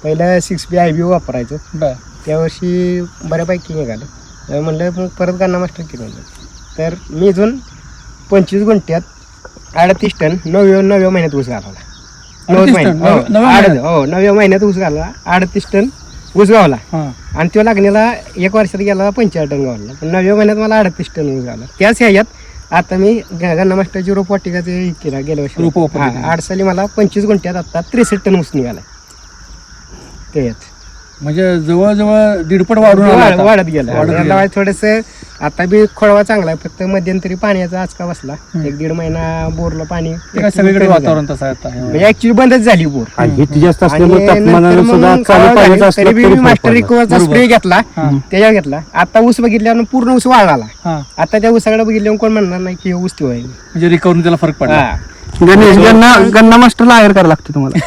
पहिलं 6B IB वापरायचो. बर त्यावर्षी बऱ्यापैकी निघालं. म्हणलं मग परत गन्ना मास्टर केलं. तर मी इथून 25 गुंठ्यात 38 टन 9व्या महिन्यात ऊस घालवला. 9व्या महिन्यात ऊस घालला. 38 टन ऊस गावला. आणि तो लागण्याला 1 वर्षात गेला 45 टन गावला. पण 9व्या महिन्यात मला 38 टन ऊस घाला. त्याच ह्याच्यात आता मी गन्ना मास्टरची रोपवाटिकाचे केला गेल्या वर्षी. 8 साली मला 25 गुंठ्यात आता 63 टन ऊस निघाला. त्याच्यात म्हणजे जवळजवळ दीडपट वाढत गेला. थोडस आता बी खोळवा चांगला आहे. फक्त मध्यंतरी पाण्याचा आचका बसला. 1-1.5 महिना बोरला पाणी सगळीकडे वातावरण तसं आहे आता. म्हणजे ऍक्च्युली बंदच झाली बोर. तरी बी मास्टर रिकव्हरचा स्प्रे घेतला, त्याच्यावर घेतला. आता ऊस बघितल्यावर पूर्ण ऊस वाळला. आता त्या ऊसाकडे बघितल्यावर कोण म्हणणार नाही की ऊस तो आहे. म्हणजे रिकव्हरी त्याला फरक पडला. गन्ना मास्टरला हायर करायला लागते तुम्हाला.